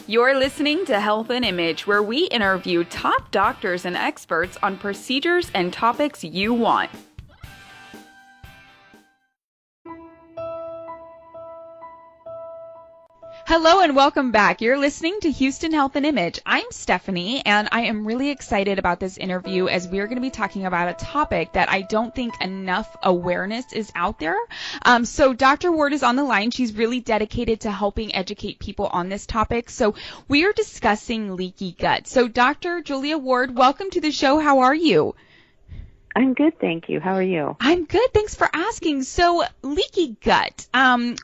You're listening to Health and Image, where we interview top doctors and experts on procedures and topics you want. Hello and welcome back. You're listening to Houston Health and Image. I'm Stephanie, and I am really excited about this interview as we're going to be talking about a topic that I don't think enough awareness is out there. So Dr. Ward is on the line. She's really dedicated to helping educate people on this topic. So we are discussing leaky gut. So Dr. Julia Ward, welcome to the show. How are you? I'm good, thank you. How are you? I'm good. Thanks for asking. So leaky gut,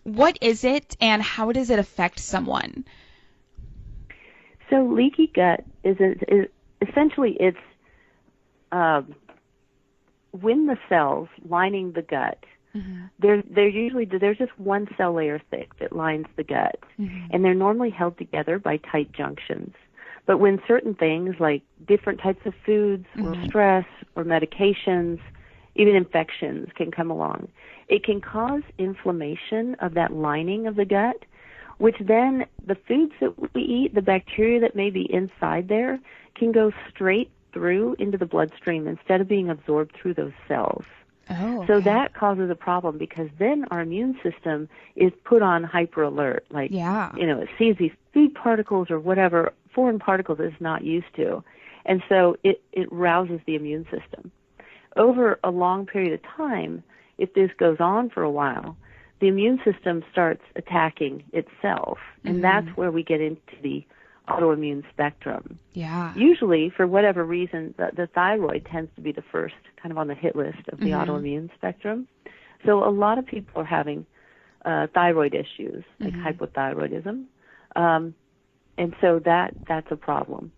what is it and how does it affect someone? So leaky gut is essentially it's when the cells lining the gut, there's just one cell layer thick that lines the gut, and they're normally held together by tight junctions. But when certain things like different types of foods or stress or medications, even infections can come along, it can cause inflammation of that lining of the gut, which then the foods that we eat, the bacteria that may be inside there, can go straight through into the bloodstream instead of being absorbed through those cells. Oh, okay. So that causes a problem because then our immune system is put on hyper alert. Like, it sees these food particles or whatever foreign particles it's not used to. And so it rouses the immune system. Over a long period of time, if this goes on for a while, the immune system starts attacking itself. And that's where we get into the autoimmune spectrum. Yeah. Usually, for whatever reason, the thyroid tends to be the first kind of on the hit list of the autoimmune spectrum. So a lot of people are having thyroid issues, like hypothyroidism. And so that's a problem.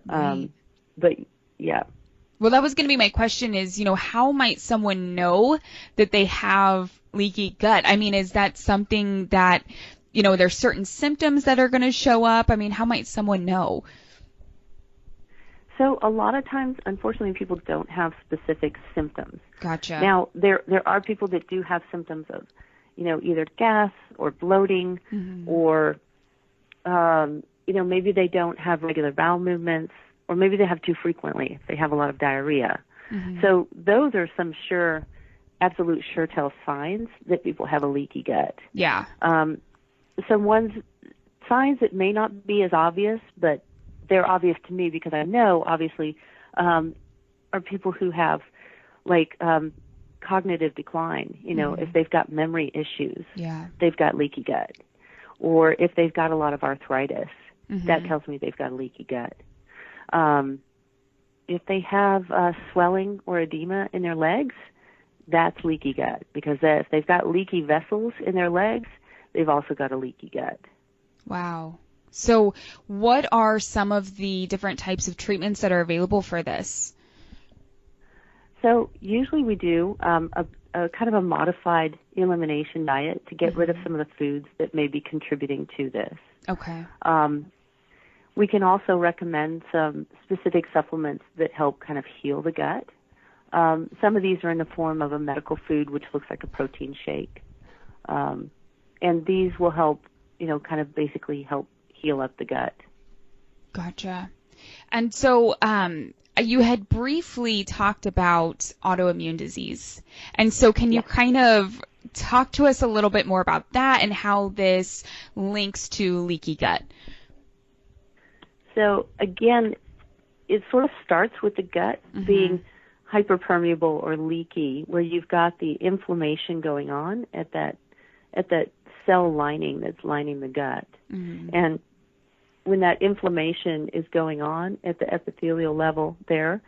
Right. But, yeah. Well, that was going to be my question is, how might someone know that they have leaky gut? I mean, is that something that, there's certain symptoms that are going to show up? I mean, how might someone know? So a lot of times, unfortunately, people don't have specific symptoms. Gotcha. Now, there are people that do have symptoms of, either gas or bloating or, maybe they don't have regular bowel movements or maybe they have too frequently if they have a lot of diarrhea. So those are some absolute sure tell signs that people have a leaky gut. Yeah. Some signs that may not be as obvious, but they're obvious to me because I know, obviously, are people who have, cognitive decline. If they've got memory issues, they've got leaky gut. Or if they've got a lot of arthritis, that tells me they've got a leaky gut. If they have swelling or edema in their legs, that's leaky gut. Because if they've got leaky vessels in their legs, they've also got a leaky gut. Wow. So what are some of the different types of treatments that are available for this? So usually we do a kind of a modified elimination diet to get rid of some of the foods that may be contributing to this. Okay. We can also recommend some specific supplements that help kind of heal the gut. Some of these are in the form of a medical food, which looks like a protein shake. And these will help, kind of basically help heal up the gut. Gotcha. And so you had briefly talked about autoimmune disease. And so can you kind of talk to us a little bit more about that and how this links to leaky gut? So, again, it sort of starts with the gut being hyperpermeable or leaky, where you've got the inflammation going on at that cell lining that's lining the gut. And when that inflammation is going on at the epithelial level there,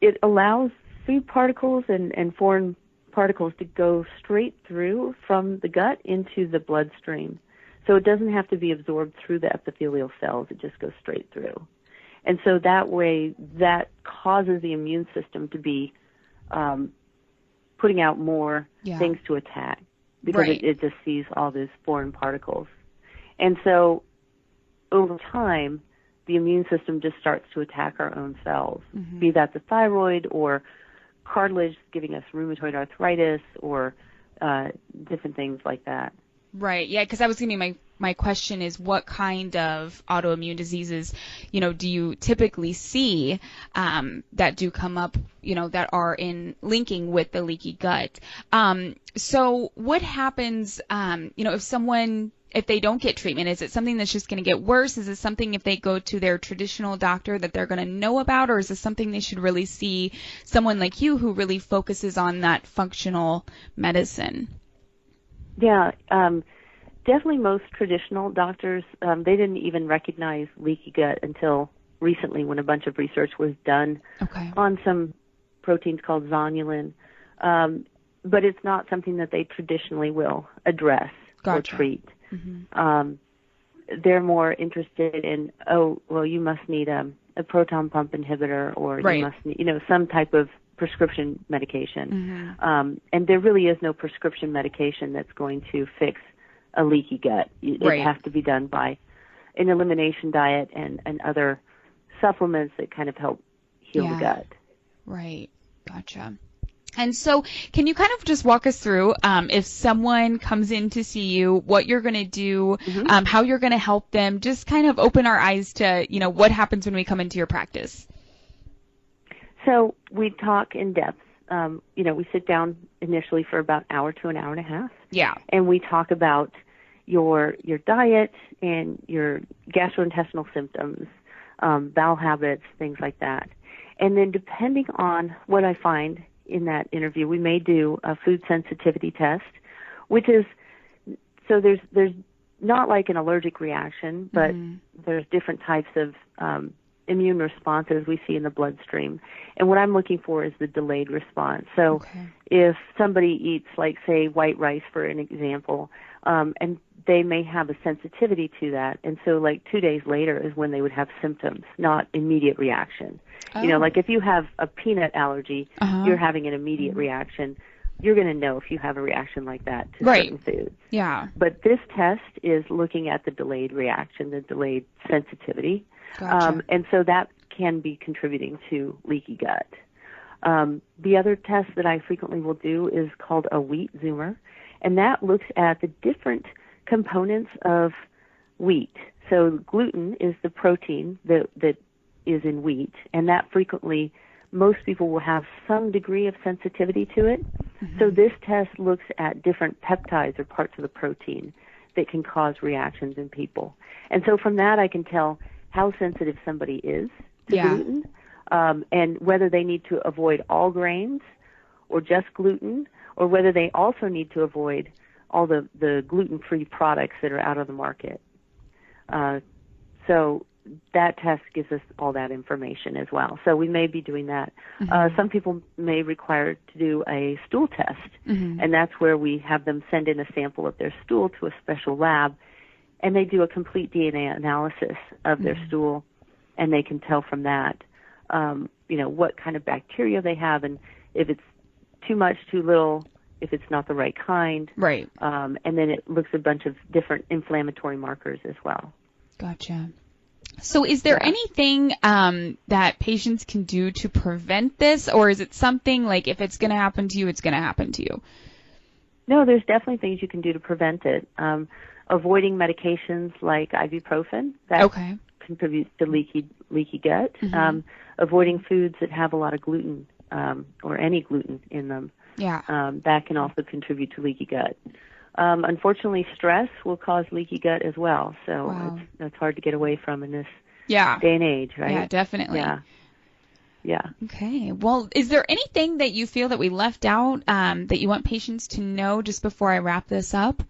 it allows food particles and foreign particles to go straight through from the gut into the bloodstream. So it doesn't have to be absorbed through the epithelial cells. It just goes straight through. And so that way, that causes the immune system to be putting out more things to attack because it just sees all these foreign particles. And so over time, the immune system just starts to attack our own cells, be that the thyroid or cartilage giving us rheumatoid arthritis or different things like that. Right. Yeah, because that was going to be my my question is, what kind of autoimmune diseases, do you typically see that do come up, that are in linking with the leaky gut? So what happens, if they don't get treatment? Is it something that's just going to get worse? Is it something if they go to their traditional doctor that they're going to know about, or is this something they should really see someone like you who really focuses on that functional medicine? Yeah, definitely most traditional doctors, they didn't even recognize leaky gut until recently when a bunch of research was done on some proteins called zonulin. But it's not something that they traditionally will address or treat. Mm-hmm. They're more interested in, you must need a proton pump inhibitor, or you must need, some type of prescription medication. Mm-hmm. And there really is no prescription medication that's going to fix a leaky gut. It has to be done by an elimination diet and other supplements that kind of help heal the gut. Right. Gotcha. And so can you kind of just walk us through, if someone comes in to see you, what you're going to do, how you're going to help them, just kind of open our eyes to, what happens when we come into your practice? So we talk in depth. We sit down initially for about an hour to an hour and a half. Yeah. And we talk about your diet and your gastrointestinal symptoms, bowel habits, things like that. And then depending on what I find in that interview, we may do a food sensitivity test, which is, so there's not like an allergic reaction, but there's different types of immune responses we see in the bloodstream. And what I'm looking for is the delayed response. So if somebody eats, like, say, white rice, for an example, and they may have a sensitivity to that, and so like 2 days later is when they would have symptoms, not immediate reaction. Like if you have a peanut allergy, you're having an immediate reaction. You're going to know if you have a reaction like that to certain foods. Yeah. But this test is looking at the delayed reaction, the delayed sensitivity. Gotcha. And so that can be contributing to leaky gut. The other test that I frequently will do is called a wheat zoomer, and that looks at the different components of wheat. So gluten is the protein that is in wheat, and that frequently most people will have some degree of sensitivity to it. So this test looks at different peptides or parts of the protein that can cause reactions in people. And so from that I can tell how sensitive somebody is to gluten, and whether they need to avoid all grains or just gluten, or whether they also need to avoid all the gluten-free products that are out of the market. So that test gives us all that information as well. So we may be doing that. Some people may require to do a stool test, and that's where we have them send in a sample of their stool to a special lab, and they do a complete DNA analysis of their stool, and they can tell from that, what kind of bacteria they have, and if it's too much, too little, if it's not the right kind. Right. And then it looks at a bunch of different inflammatory markers as well. Gotcha. So is there anything that patients can do to prevent this, or is it something like if it's going to happen to you, it's going to happen to you? No, there's definitely things you can do to prevent it. Avoiding medications like ibuprofen, that contributes to leaky gut. Avoiding foods that have a lot of gluten or any gluten in them. That can also contribute to leaky gut. Unfortunately, stress will cause leaky gut as well, so it's hard to get away from in this day and age, right? Yeah, definitely. Yeah. Okay. Well, is there anything that you feel that we left out that you want patients to know just before I wrap this up?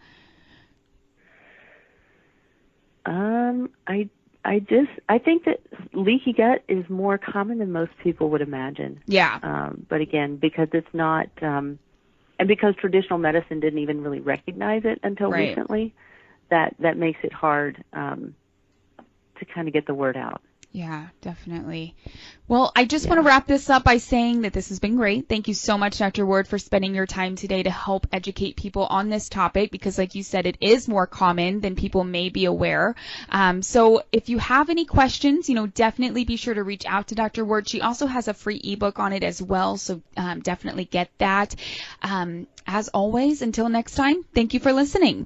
I think that leaky gut is more common than most people would imagine. Yeah. But again, because it's not, and because traditional medicine didn't even really recognize it until recently, that makes it hard to kind of get the word out. Yeah, definitely. Well, I just want to wrap this up by saying that this has been great. Thank you so much, Dr. Ward, for spending your time today to help educate people on this topic because, like you said, it is more common than people may be aware. So if you have any questions, definitely be sure to reach out to Dr. Ward. She also has a free ebook on it as well, so definitely get that. As always, until next time, thank you for listening.